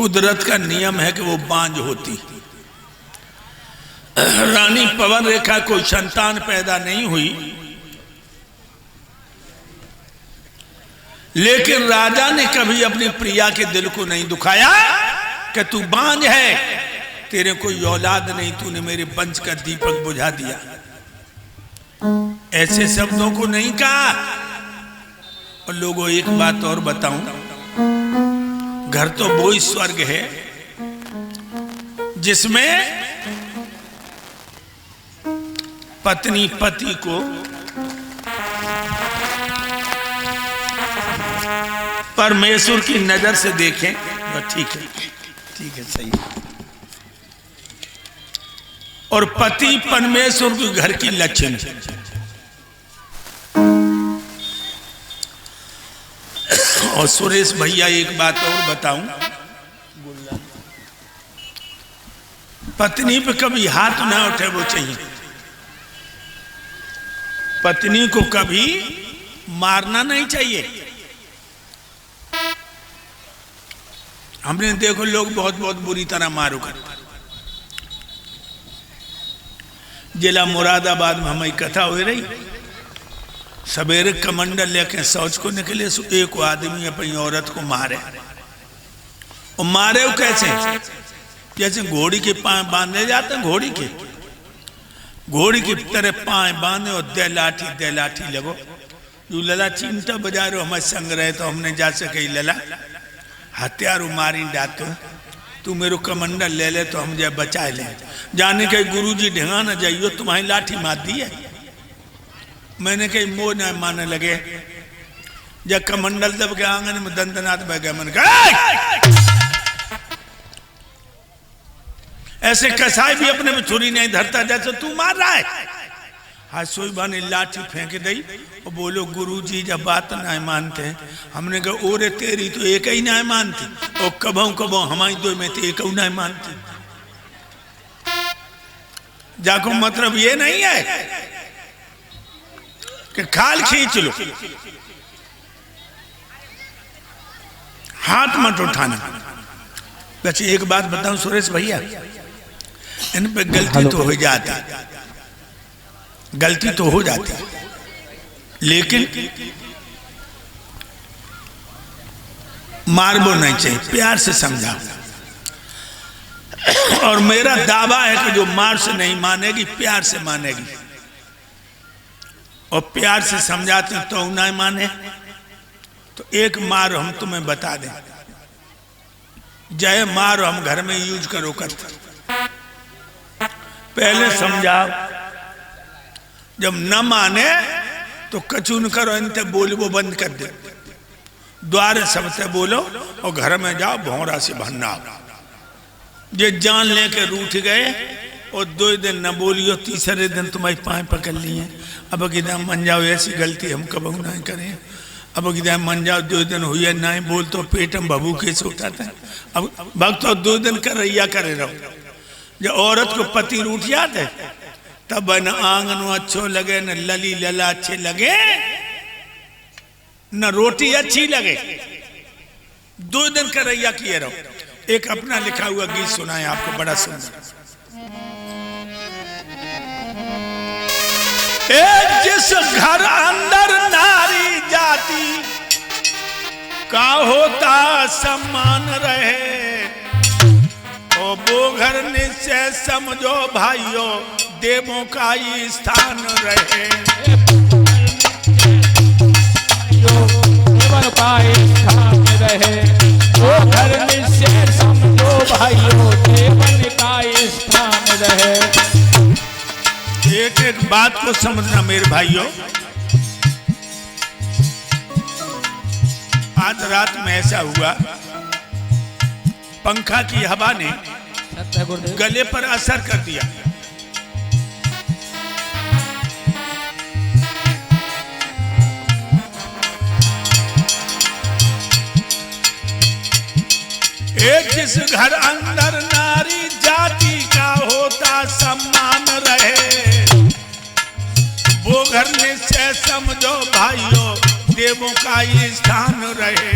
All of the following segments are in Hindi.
कुदरत का नियम है कि वो बांझ होती। रानी पवन रेखा कोई संतान पैदा नहीं हुई, लेकिन राजा ने कभी अपनी प्रिया के दिल को नहीं दुखाया कि तू बांझ है, तेरे कोई औलाद नहीं, तूने मेरे वंश का दीपक बुझा दिया। ऐसे शब्दों को नहीं कहा। और लोगों, एक बात और बताऊं, घर तो वो ही स्वर्ग है जिसमें पत्नी पति को परमेश्वर की नजर से देखें। ठीक है, सही है। और पति परमेश्वर के घर की लक्ष्मी। और सुरेश भैया, एक बात और बताऊं, पत्नी पे कभी हाथ ना उठे वो चाहिए। पत्नी को कभी मारना नहीं चाहिए। हमने देखो लोग बहुत बहुत बुरी तरह मारो कर। जिला मुरादाबाद में हमारी कथा हो रही, सवेरे कमंडल लेके शौच को निकले, एक आदमी अपनी औरत को मारे। और मारे वो कैसे? जैसे घोड़ी के पांव बांधे जाते हैं, घोड़ी की तरह पांव बांधे और दे लाठी लगो। जो लला चिमटा बजा रहे हमारे संग रहे तो हमने जा सके लला हथियार मारी डातो, तू मेरे कमंडल ले ले तो हम जाए बचा ले। जाने के गुरुजी ढेंगा न जाइयो, तुम्हारी लाठी मार दी है। मैंने कही मोह न माने लगे। जब कमंडल दब के आंगन में दंदनाथ बह गया, मैंने कहा ऐसे कसाई भी अपने में छुरी नहीं धरता जैसे तू मार रहा है। हाँ, सोई बाने लाठी फेंक दी और बोलो गुरुजी जब बात ना मानते। हमने कहा ओरे तेरी तो एक ही ना मानती, और कबो हमारी दो में तो एक ना मानती। जाको मतलब ये नहीं है कि खाल खींच लो, हाथ मत उठाना। वैसे एक बात बताऊं सुरेश भैया, इन पे गलती तो हो जाती, गलती तो हो जाती, लेकिन मारबो नहीं चाहिए, प्यार से समझा। और मेरा दावा है कि जो मार से नहीं मानेगी प्यार से मानेगी। और प्यार से समझाते हैं तो नहीं माने तो एक मार हम तुम्हें बता दें, जय मार हम घर में यूज करो करते। पहले समझाओ, जब न माने तो कचून करो, इनते बोलबो बंद कर दे। द्वारे सबसे बोलो और घर में जाओ भौरा से भरना। ये जान लेके रूठ गए और 2 दिन न बोलियो, तीसरे दिन तुम्हारी पाँव पकड़ लिए। अब किदा मन जाओ, ऐसी गलती हम कबू नहीं करें। अब किदा मन जाओ, 2 दिन हुए नहीं बोल तो पेट में भभू कैसे उठाता है। अब भक्त 2 दिन कर रैया करे रहो। जब औरत को पति रूठ जाते तब न आंगन अच्छो लगे, न लली लला अच्छे लगे, न रोटी अच्छी लगे। 2 दिन का रैया किए रहो। एक अपना लिखा हुआ गीत सुनाए आपको, बड़ा सुंदर। एक जिस घर अंदर नारी जाति का होता सम्मान रहे, ओ वो घर निश्चय समझो भाइयों देवों का ही स्थान रहे। देवन का स्थान रहे, वो घर निश्चय समझो भाइयों देवन का स्थान रहे। एक एक बात को समझना मेरे भाइयों। आज रात में ऐसा हुआ, पंखा की हवा ने गले पर असर कर दिया। एक जिस घर अंदर नारी जाति का होता सम्मान रहे, वो घर निश्चय समझो भाइयों देवों का ही स्थान रहे।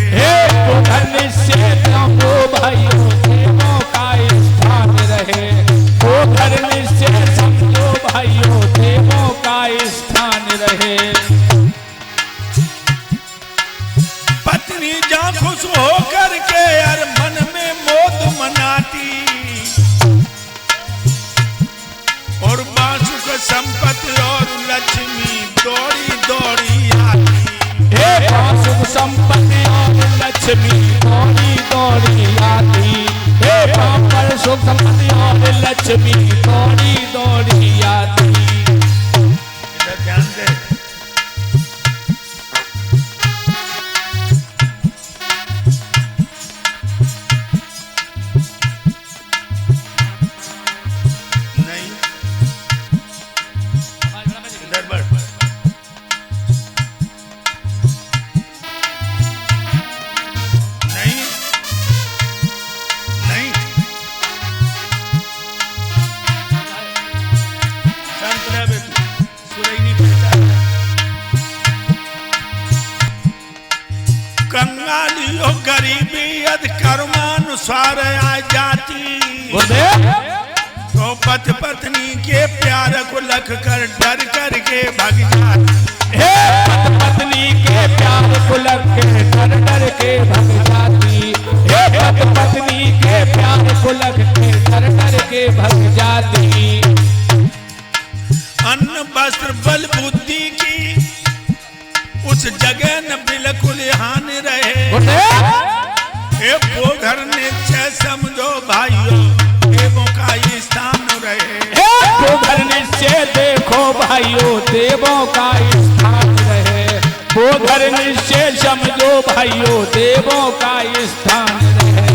वो घर निश्चय समझो भाइयों लक्ष्मी दौड़ी दौड़ी आती। इधर ध्यान दे। नहीं, इधर बढ़। नहीं नहीं, शांत रह बे तू, सुरई नहीं पहचान। कंगालियों गरीबी यदि कर्मानुसार आ जाती, तो पति पत्नी के प्यार को लख कर डर करके भाग जाती। पति पत्नी के प्यार को लग के डर डर के भाग जाती। पति पत्नी के प्यार को लग के डर डर के भाग जाती। अन्न वस्त्र बल बुद्धि की उस जगह न बिल्कुल हानि रहे। वो घर निश्चय समझो भाइयों, देवों का ही स्थान रहे। वो घर निश्चय देखो भाइयों, देवों का ही स्थान रहे। वो घर निश्चय समझो भाइयों, देवों का ही स्थान रहे।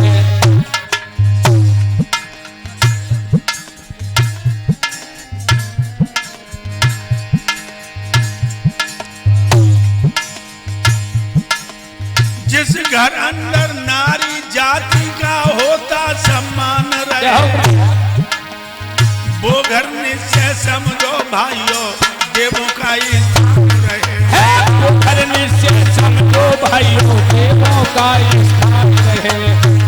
जिस घर अंदर नारी जाति का होता सम्मान रहे, वो घर निश्चय समझो भाइयों, देवों का ही स्थान रहे। वो घर निश्चय समझो भाइयों, देवों का ही स्थान रहे।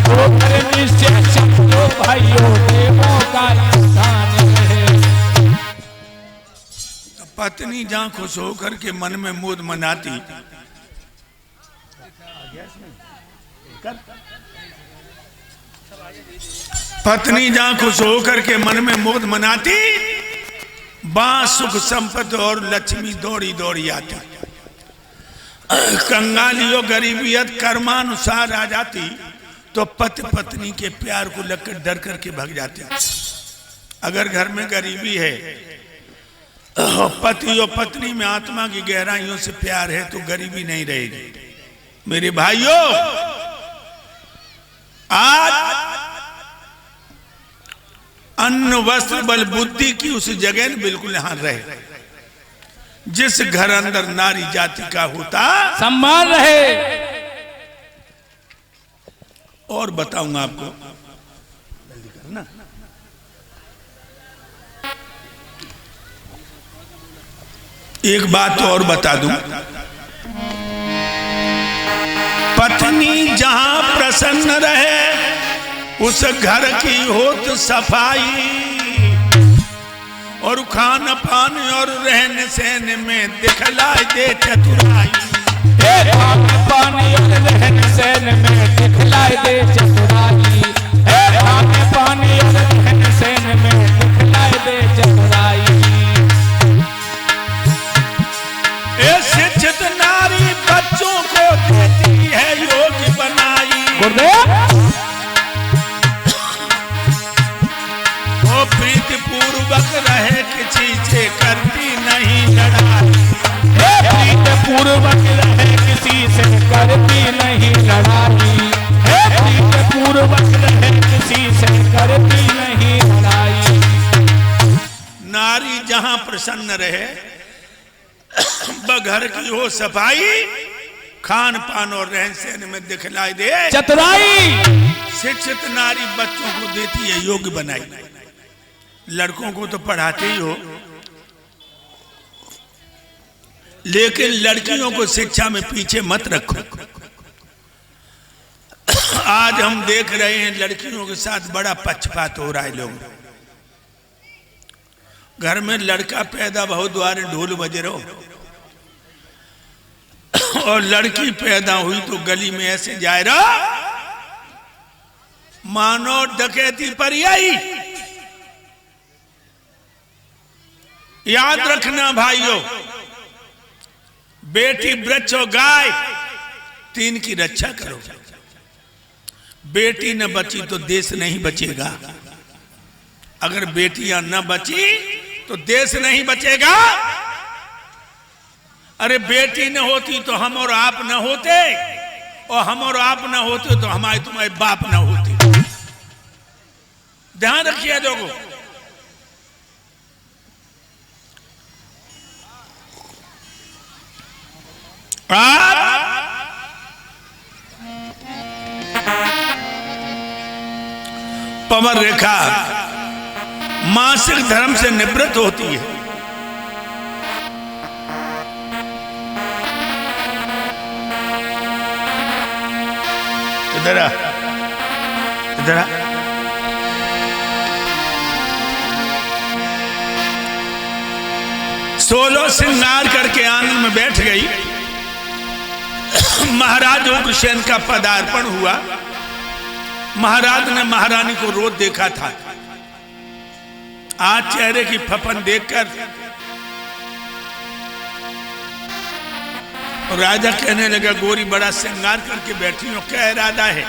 वो घर निश्चय समझो भाइयों, देवों का ही स्थान रहे। पत्नी जहां खुश होकर के मन में मोद मनाती, पत्नी जहां खुश होकर के मन में मोद मनाती, वहां सुख संपत्ति और लक्ष्मी दौड़ी दौड़ी आती। कंगालियों गरीबियत कर्मानुसार आ जाती, तो पति पत्नी के प्यार को लगकर डर करके भाग जाते। अगर घर में गरीबी है, पति और पत्नी में आत्मा की गहराइयों से प्यार है, तो गरीबी नहीं रहेगी। मेरे भाइयों, आज अन्न वस्त्र बल बुद्धि की उस जगह बिल्कुल यहां रहे, जिस घर अंदर नारी जाति का होता सम्मान रहे। और बताऊंगा आपको, जल्दी करना। एक बात और बता दूं, पत्नी जहां प्रसन्न रहे, उस घर की होत सफाई, और खान पान और रहन सहन में दिखलाई दे चतुराई। खान पान और रहन सहन में दिखलाई दे चतुराई। खान पान और रहन सहन में दिखलाई दे चतुराई। शिक्षित नारी बच्चों को देती है योग्य बनाई। वो प्रीति पूर्वक रहे, किसी से करती नहीं लड़ाई। प्रीति पूर्वक रहे, किसी से करती नहीं लड़ाई। प्रीति पूर्वक रहे, किसी से करती नहीं लड़ाई। नारी जहां प्रसन्न रहे, घर की हो सफाई, खान पान और रहन सहन में दिखलाई दे चतुराई। शिक्षित नारी बच्चों को देती है योग्य बनाई। लड़कों को तो पढ़ाते ही हो, लेकिन लड़कियों को शिक्षा में पीछे मत रखो। आज हम देख रहे हैं लड़कियों के साथ बड़ा पक्षपात हो रहा है। लोग घर में लड़का पैदा बहु द्वारे ढोल बजे रहो, और लड़की पैदा हुई तो गली में ऐसे जाए रहा मानो डकैती पर आई। याद रखना भाइयों, बेटी वृक्ष और गाय तीन की रक्षा करो। बेटी न बची तो देश नहीं बचेगा। अगर बेटियां न बची तो देश नहीं बचेगा। अरे बेटी न होती तो हम और आप न होते, और हम और आप न होते तो हमारे तुम्हारे बाप न होते। ध्यान रखिए लोगों। पवन रेखा मासिक धर्म से निवृत्त होती है। इधर आ, इधर आ। सोलह श्रृंगार करके आंगन में बैठ गई। महाराज उग्रसेन का पदार्पण हुआ। महाराज ने महारानी को रोज देखा था। आज चेहरे की फपन देखकर राजा कहने लगा, गोरी बड़ा श्रृंगार करके बैठी हो, क्या इरादा है?